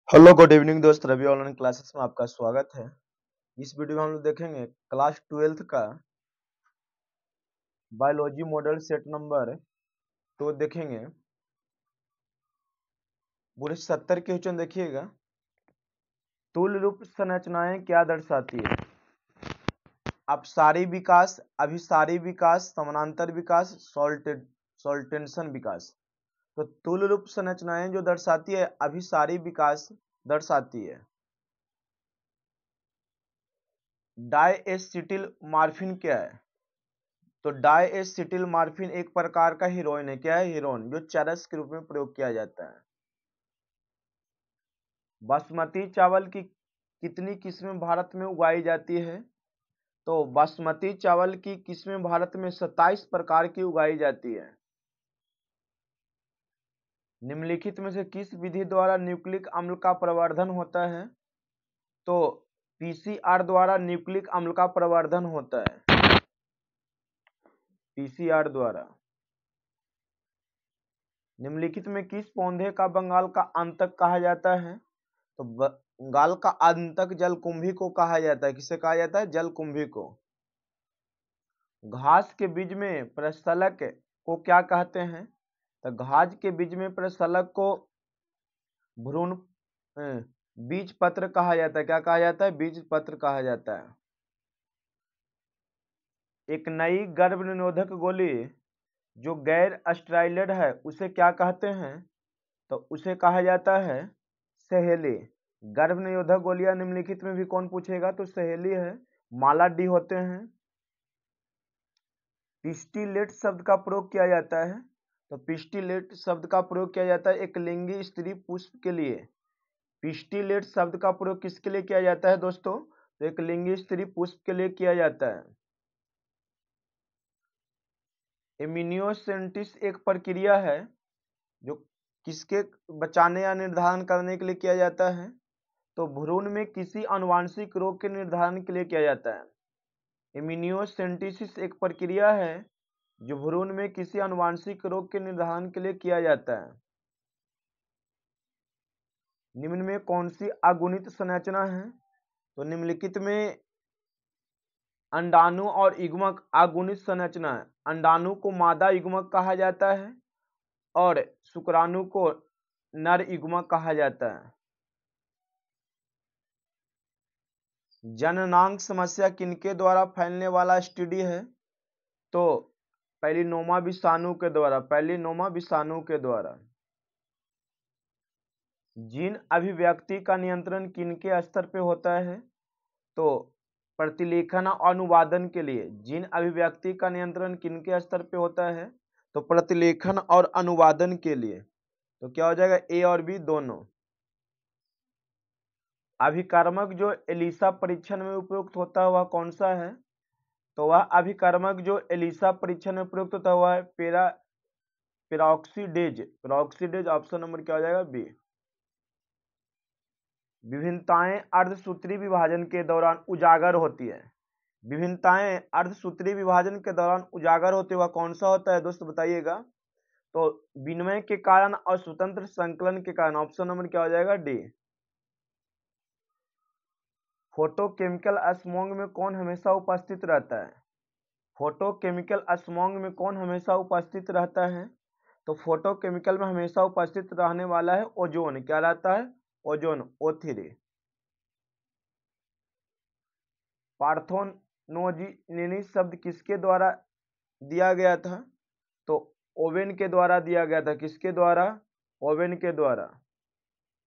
Hello good evening दोस्त, Ravi online classes में आपका स्वागत है। इस वीडियो में हम लोग देखेंगे क्लास 12th का बायोलॉजी मॉडल सेट नंबर। तो देखेंगे पूरे 70 क्वेश्चन देखिएगा। तुल्य रूप संरचनाएं क्या दर्शाती है? अपसारी विकास, अभिसारी विकास, समानांतर विकास, सॉल्टेंशन विकास। तो तुल्य रूप संरचनाएं जो दर्शाती है अभिसारी विकास दर्शाती है। डायएसिटिल मॉर्फिन क्या है? तो डायएसिटिल मॉर्फिन एक प्रकार का हीरोइन है। क्या है? हीरोइन, जो चरस के रूप में प्रयोग किया जाता है। बासमती चावल की कितनी किस्में भारत में उगाई जाती है? तो बासमती चावल की किस्में भारत में 27 प्रकार की उगाई जाती है। निम्नलिखित में से किस विधि द्वारा न्यूक्लिक अम्ल का प्रवर्धन होता है? तो पीसीआर द्वारा न्यूक्लिक अम्ल का प्रवर्धन होता है। पीसीआर द्वारा। निम्नलिखित में किस पौधे का बंगाल का आंतक कहा जाता है? तो बंगाल का आंतक जलकुंभी को कहा जाता है। किसे कहा जाता है? जलकुंभी को। घास के बीज में प्रशलक को क्या कहते हैं? तो घास के बीज में प्रशलक को भ्रूण बीज पत्र कहा जाता है। क्या कहा जाता है? बीज पत्र कहा जाता है। एक नई गर्भ निरोधक गोली जो गैर स्टेरॉयड है उसे क्या कहते हैं? तो उसे कहा जाता है सहेली। गर्भ निरोधक गोलियां निम्नलिखित में भी कौन पूछेगा? तो सहेली है, माला डी होते हैं। पिस्टिलेट शब्द का प्रयोग किया जाता है। तो पिस्टिलेट शब्द का प्रयोग किया जाता है एक लिंगी स्त्री पुष्प के लिए। पिस्टिलेट शब्द का प्रयोग किसके लिए किया जाता है दोस्तों? तो एक लिंगी स्त्री पुष्प के लिए किया जाता है। इम्यूनोसेंटिस एक प्रक्रिया है जो किसके बचाने या निर्धारण करने के लिए किया जाता है? तो भ्रूण में किसी आनुवांशिक रोग के निर्धारण के लिए किया जाता है। इम्यूनोसेंटिसिस एक प्रक्रिया है जो भ्रूण में किसी आनुवांशिक रोग के निर्धारण के लिए किया जाता है। निम्न में कौन सी अगुणित संरचना है? तो निम्नलिखित में अंडाणु और युग्मक अगुणित संरचना है। अंडाणु को मादा युग्मक कहा जाता है और शुक्राणु को नर युग्मक कहा जाता है। जननांग समस्या किनके द्वारा फैलने वाला एसटीडी है? तो पैलिनोमा विषाणु के द्वारा। पैलिनोमा विषाणु के द्वारा। जीन अभिव्यक्ति का नियंत्रण किनके स्तर पे होता है? तो प्रतिलेखन और अनुवादन के लिए जीन अभिव्यक्ति का नियंत्रण किनके स्तर पे होता है? तो प्रतिलेखन और अनुवादन के लिए। तो क्या हो जाएगा? ए और बी दोनों। अभिकर्मक जो एलिसा परीक्षण में उपयुक्त होता है वह कौन सा है? तो वह अभिकर्मक जो एलिसा परीक्षण में प्रयुक्त होता है वह है पेरोक्सीडेज। पेरोक्सीडेज ऑप्शन नंबर क्या हो जाएगा? बी। विभिन्नताएं अर्धसूत्री विभाजन के दौरान उजागर होती है। विभिन्नताएं अर्धसूत्री विभाजन के दौरान उजागर होते हुआ कौन सा होता है दोस्तों? बताइएगा। तो विनिमय के कारण और स्वतंत्र संकलन के कारण। ऑप्शन नंबर क्या हो जाएगा? डी। फोटोकेमिकल स्मॉग में कौन हमेशा उपस्थित रहता है? फोटोकेमिकल स्मॉग में कौन हमेशा उपस्थित रहता है? तो फोटोकेमिकल में हमेशा उपस्थित रहने वाला है ओजोन। क्या रहता है? Ozone, O3। पार्थेनोजेनिस शब्द किसके द्वारा दिया गया था? तो ओवेन के द्वारा दिया गया था। किसके द्वारा? ओवेन के द्वारा।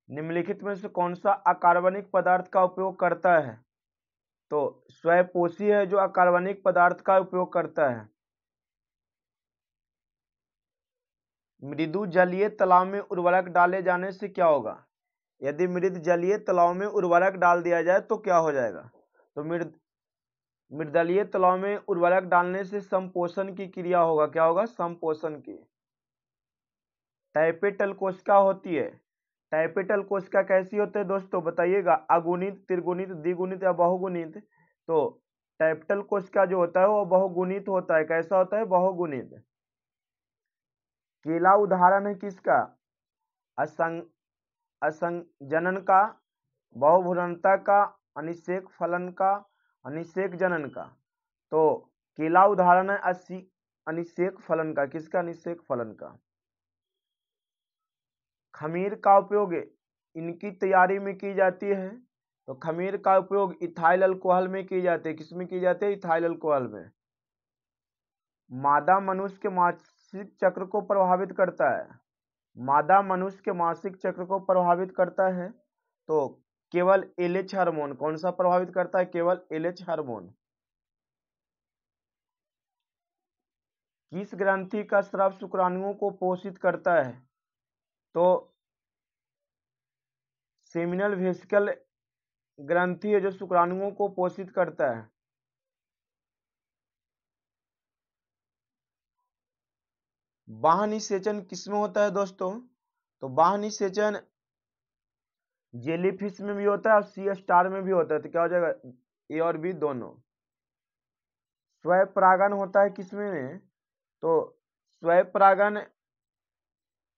निम्नलिखित में से कौन सा अकार्बनिक पदार्थ का उपयोग करता है? तो स्वयंपोषी है जो अकार्बनिक पदार्थ का उपयोग करता है। मृदु जलीय तालाब में उर्वरक डाले जाने से क्या होगा? यदि मृद जलीय तालाब में उर्वरक डाल दिया जाए तो क्या हो जाएगा? तो मृदलीय तालाब में उर्वरक डालने से संपोषण की क्रिया होगा। क्या होगा? संपोषण की। टाइपेटल कोशिका होती है। टाइपेटल कोशिका कैसी होती है दोस्तों? बताइएगा। अगुणित, त्रिगुणित, द्विगुणित या बहुगुणित? तो टाइपेटल कोशिका जो होता है वो बहुगुणित होता है। कैसा होता है? बहुगुणित। केला उदाहरण है किसका? असंजनन का, बहुभुरंता का, अनिषेक फलन का, अनिषेक जनन का। तो केला उदाहरण है अनिषेक फलन का। किसका? अनिषेक फलन का। खमीर का उपयोग इनकी तैयारी में की जाती है। तो खमीर का उपयोग इथाइल अल्कोहल में की जाती है। किसमें की जाती है? इथाइल अल्कोहल में। मादा मनुष्य के मासिक चक्र को प्रभावित करता है। मादा मनुष्य के मासिक चक्र को प्रभावित करता है। तो केवल एलएच हार्मोन। कौन सा प्रभावित करता है? केवल एलएच हार्मोन। किस ग्रंथि का स्राव शुक्राणुओं को पोषित करता है? तो सेमिनल वेसिकल ग्रंथि है जो शुक्राणुओं को पोषित करता है। बाह्य निषेचन किसमें होता है दोस्तों? तो बाह्य निषेचन जेलीफिश में भी होता है और सी स्टार में भी होता है। तो क्या हो जाएगा? ए और बी दोनों। स्वयं होता है किसमें? तो स्वयं परागन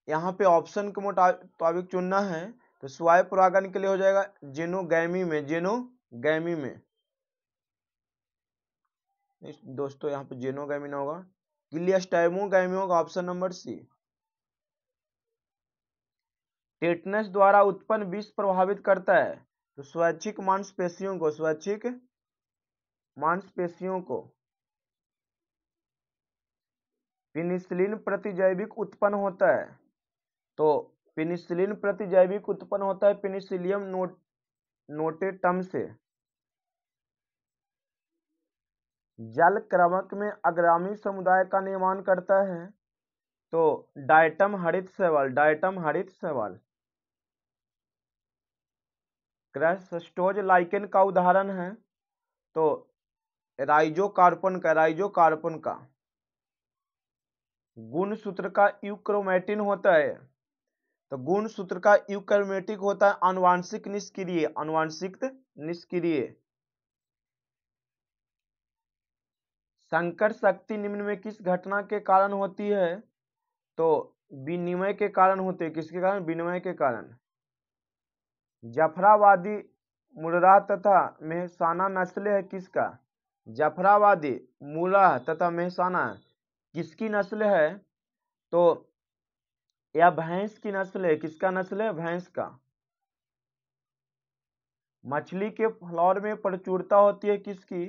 यहाँ पे ऑप्शन के मुताबिक चुनना है। तो स्वयं परागन के लिए हो जाएगा जेनोगैमी में। जेनोगैमी में दोस्तों, यहाँ पे जेनोगैमी ना होगा, क्लिस्टेमोगैमी होगा। Option number C. टेटनस द्वारा उत्पन्न विष प्रभावित करता है। तो स्वैच्छिक मांसपेशियों को। स्वैच्छिक मांसपेशियों को। पेनिसिलिन प्रतिजैविक उत्पन्न होता है। तो पेनिसिलिन प्रतिजैविक उत्पन्न होता है पेनिसिलियम नोटेटम से। जल क्रमक में अग्रामी समुदाय का निर्माण करता है। तो डायटम हरित शैवाल। डायटम हरित शैवाल। क्रस्टोज लाइकेन का उदाहरण है। तो राइजोकार्पन का। राइजोकार्पन का गुणसूत्र का यूक्रोमेटिन होता है। तो गुणसूत्र का यूक्रोमेटिक होता है आनुवांशिक निष्क्रिय। आनुवांशिक निष्क्रिय। संकर शक्ति निम्न में किस घटना के कारण होती है? तो विनिमय के कारण होते हैं। किसके कारण? विनिमय के कारण। जफराबादी, मुर्राह तथा मेहसाना नस्लें है किसका? जफराबादी, मुर्राह तथा मेहसाना किसकी नस्ल है? तो यह भैंस की नस्ल है। किसका नस्ल है? भैंस का। मछली के फ्लॉर में प्रचुरता होती है किसकी?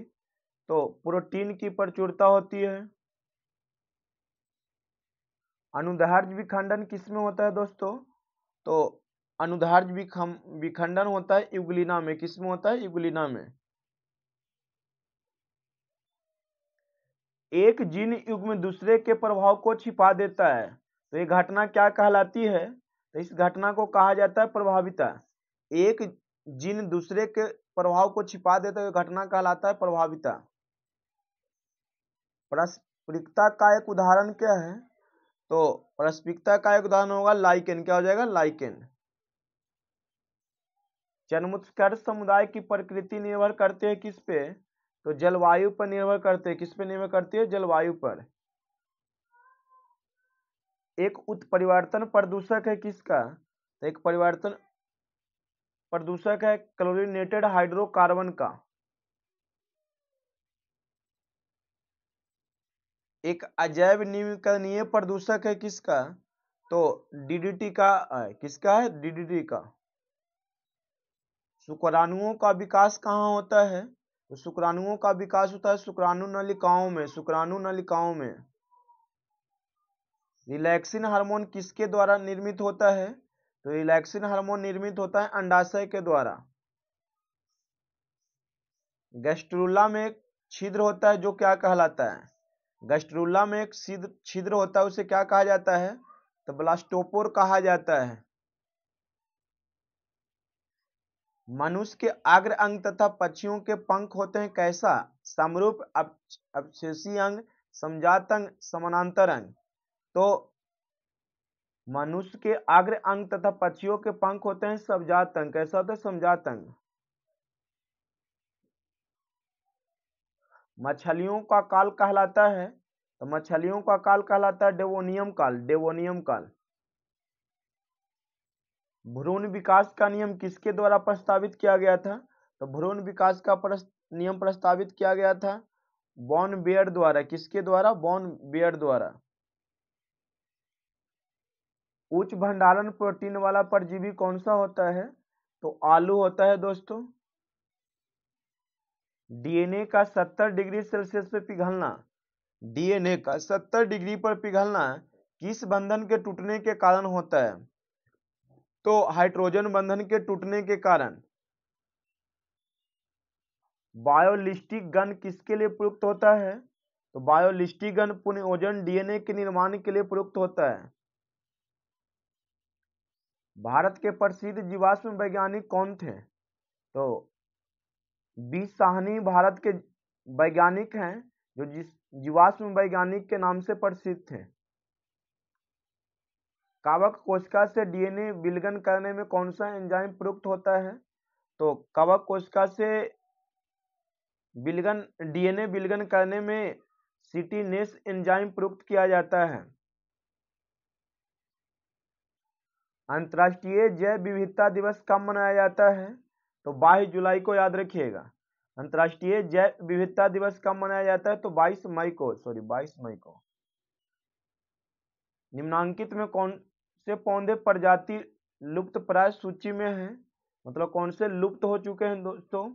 तो प्रोटीन की प्रचुरता होती है। अनुदैर्ध्य विखंडन किसमें होता है दोस्तों? तो अनुदैर्ध्य विखंडन होता है यूग्लिना में। किसमें होता है? यूग्लिना में। एक जीन युग्म दूसरे के प्रभाव को छिपा देता है। तो ये घटना क्या कहलाती है? तो इस घटना को कहा जाता है प्रभाविता। एक जीन दूसरे के प्रभाव को छिपा देता है, घटना कहलाता है प्रभाविता। पारस्परिकता का एक उदाहरण क्या है? तो पारस्परिकता का एक उदाहरण होगा लाइकेन। क्या हो जाएगा? लाइकेन। जन्मोत्कर्ष समुदाय की प्रकृति निर्भर करते हैं किस पे? तो जलवायु पर निर्भर करते हैं। किस पे निर्भर करती है? जलवायु पर। एक उत्परिवर्तन प्रदूषक है किसका? तो एक परिवर्तन प्रदूषक है क्लोरीनेटेड हाइड्रोकार्बन का। एक अजैव निम्नकरणीय प्रदूषक है किसका? तो डीडीटी का है। किसका है? डीडीटी का। शुक्राणुओं का विकास कहाँ होता है? तो शुक्राणुओं का विकास होता है शुक्राणु नलिकाओं में। शुक्राणु नलिकाओं में। रिलैक्सिन हार्मोन किसके द्वारा निर्मित होता है? तो रिलैक्सिन हार्मोन निर्मित होता है अंडाशय के द्वारा। गैस्ट्रुला में एक छिद्र होता है जो क्या कहलाता है? गैस्ट्रुला में एक छिद्र होता है, उसे क्या कहा जाता है? तो ब्लास्टोपोर कहा जाता है। मनुष्य के अग्र अंग तथा पक्षियों के पंख होते हैं कैसा? समरूप, अवशेषी अंग, समजात अंग, समानांतर अंग। तो मनुष्य के अग्र अंग तथा पक्षियों के पंख होते हैं समजात अंग। कैसा होता है? समजात अंग। मछलियों का काल कहलाता है। तो मछलियों का काल कहलाता है डेवोनियम काल। डेवोनियम काल। भ्रूण विकास का नियम किसके द्वारा प्रस्तावित किया गया था? तो भ्रूण विकास का नियम प्रस्तावित किया गया था वॉन बेयर द्वारा। किसके द्वारा? वॉन बेयर द्वारा। उच्च भंडारण प्रोटीन वाला परजीवी कौन सा होता है? तो आलू होता है दोस्तों। डीएनए का 70 डिग्री सेल्सियस पे पिघलना, डीएनए का 70 डिग्री पर पिघलना किस बंधन के टूटने के कारण होता है? तो हाइड्रोजन बंधन के टूटने के कारण। बायोलिस्टिक गन किसके लिए प्रयुक्त होता है? तो बायोलिस्टिक गन पुनर्योजन डीएनए के निर्माण के लिए प्रयुक्त होता है। भारत के प्रसिद्ध जीवाश्म वैज्ञानिक कौन थे? तो बी साहनी भारत के वैज्ञानिक हैं जो जीवाश्म वैज्ञानिक के नाम से प्रसिद्ध थे। कवक कोशिका से डीएनए विलयन करने में कौन सा एंजाइम प्रयुक्त होता है? तो कवक कोशिका से डीएनए विलयन करने में सिटीनेस एंजाइम प्रयुक्त किया जाता है। अंतर्राष्ट्रीय जैव विविधता दिवस कब मनाया जाता है? तो 22 जुलाई को, याद रखिएगा। अंतर्राष्ट्रीय जैव विविधता दिवस कब मनाया जाता है? तो 22 मई को। निम्नांकित में कौन से पौधे प्रजाति लुप्त प्राय सूची में है? मतलब कौन से लुप्त हो चुके हैं दोस्तों?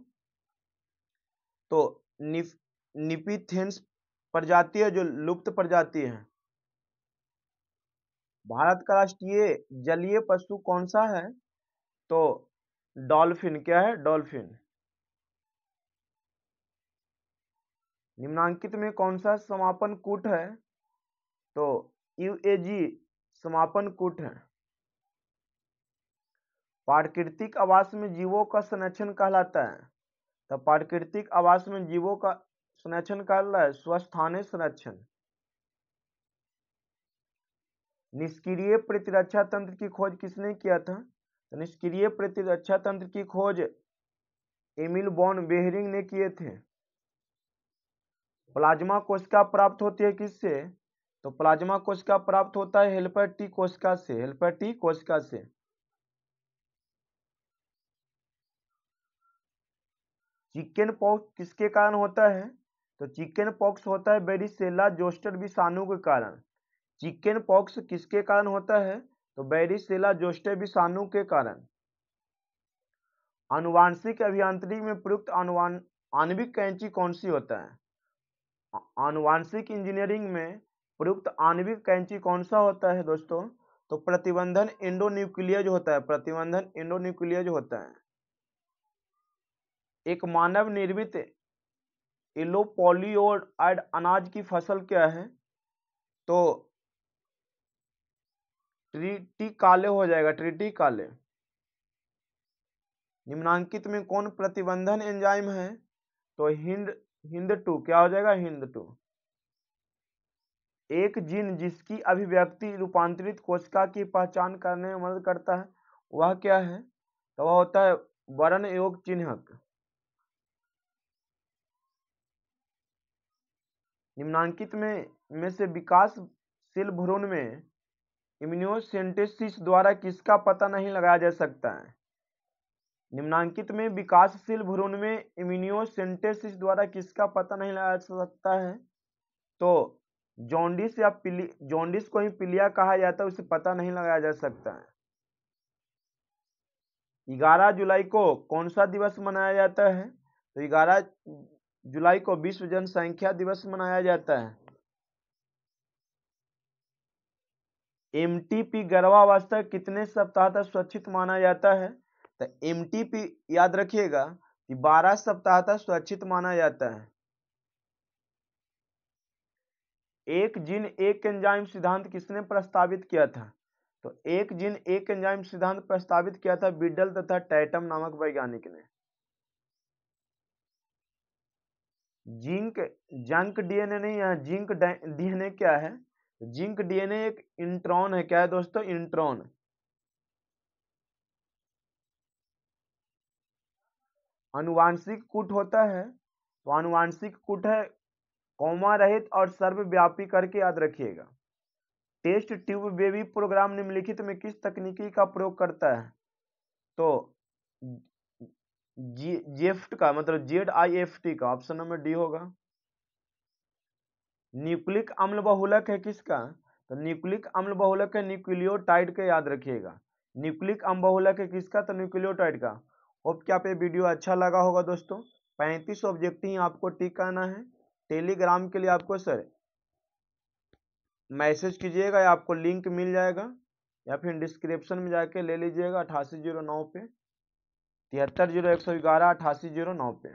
तो निपिथेंस प्रजाति है जो लुप्त प्रजाति है। भारत का राष्ट्रीय जलीय पशु कौन सा है? तो डॉल्फिन। क्या है? डॉल्फिन। निम्नांकित में कौन सा समापन कूट है? तो यूएजी समापन कूट है। प्राकृतिक आवास में जीवों का संरक्षण कहलाता है। तो प्राकृतिक आवास में जीवों का संरक्षण कहलाता है स्वस्थानीय संरक्षण। निष्क्रिय प्रतिरक्षा तंत्र की खोज किसने किया था? तो निष्क्रिय प्रतिरक्षा तंत्र की खोज एमिल वॉन बेहरिंग ने किए थे। प्लाज्मा कोशिका प्राप्त होती है किससे? तो प्लाज्मा कोशिका प्राप्त होता है हेल्पर टी कोशिका से। हेल्पर टी कोशिका से। चिकन पॉक्स किसके कारण होता है? तो चिकन पॉक्स होता है वेरिसेला जोस्टर विषाणु के कारण। चिकन पॉक्स किसके कारण होता है? तो वेरिसेला जोस्टर विषाणु के कारण। आनुवांशिक अभियांत्रिकी में प्रयुक्त आणविक कैंची कौन सी होता है? आनुवांशिक इंजीनियरिंग में प्रयुक्त आणविक कैंची कौन सा होता है दोस्तों? तो प्रतिबंधन एंडोन्यूक्लियज होता है। प्रतिबंधन एंडोन्यूक्लियज होता है। एक मानव निर्मित एलोपोलियोइड अनाज की फसल क्या है? तो ट्रिटिकाले हो जाएगा। ट्रिटिकाले। निम्नांकित में कौन प्रतिबंधन एंजाइम है? तो हिंद2। क्या हो जाएगा? हिंद2। एक जीन जिसकी अभिव्यक्ति रूपांतरित कोशिका की पहचान करने में मदद करता है वह क्या है? तो वह होता है वर्ण योग चिन्हक। निम्नांकित में से विकासशील भ्रूण में इम्यूनोसेंटेसिस द्वारा किसका पता नहीं लगाया जा सकता है? निम्नांकित में विकासशील भ्रूण में इम्यूनोसेंटेसिस द्वारा किसका पता नहीं लगाया जा सकता है? तो जॉन्डिस या जॉन्डिस को ही पीलिया कहा जाता है, उसे पता नहीं लगाया जा सकता है। 11 जुलाई को कौन सा दिवस मनाया जाता है? तो 11 जुलाई को विश्व जनसंख्या दिवस मनाया जाता है। एमटीपी गर्भावस्था कितने सप्ताह तक सुरक्षित माना जाता है? तो एमटीपी याद रखिएगा कि 12 सप्ताह तक सुरक्षित माना जाता है। एक जीन एक एंजाइम सिद्धांत किसने प्रस्तावित किया था? तो एक जीन एक एंजाइम सिद्धांत प्रस्तावित किया था बिडल तथा टैटम नामक वैज्ञानिक ने। जंक डीएनए नहीं है, जिंक डीएनए क्या है? जिंक डीएनए एक इंट्रॉन है। क्या है दोस्तों? इंट्रॉन। अनुवांशिक कूट होता है तो अनुवांशिक कूट है कॉमा रहित और सर्वव्यापी करके याद रखिएगा। टेस्ट ट्यूब बेबी प्रोग्राम निम्नलिखित में किस तकनीकी का प्रयोग करता है? तो जेफ्ट का मतलब ZIFT का ऑप्शन नंबर डी होगा। न्यूक्लिक अम्ल बहुलक है किसका? तो न्यूक्लिक अम्ल बहुलक है न्यूक्लियोटाइड के, याद रखिएगा। न्यूक्लिक अम्ल बहुलक है किसका? तो न्यूक्लियोटाइड का। होप कि आप ये वीडियो अच्छा लगा होगा दोस्तों। 35 ऑब्जेक्ट ही आपको टिक करना है। टेलीग्राम के लिए आपको सर मैसेज कीजिएगा या आपको लिंक मिल जाएगा, या फिर डिस्क्रिप्शन में जाके ले लीजिएगा 8809 पे, 730111 8809 पे।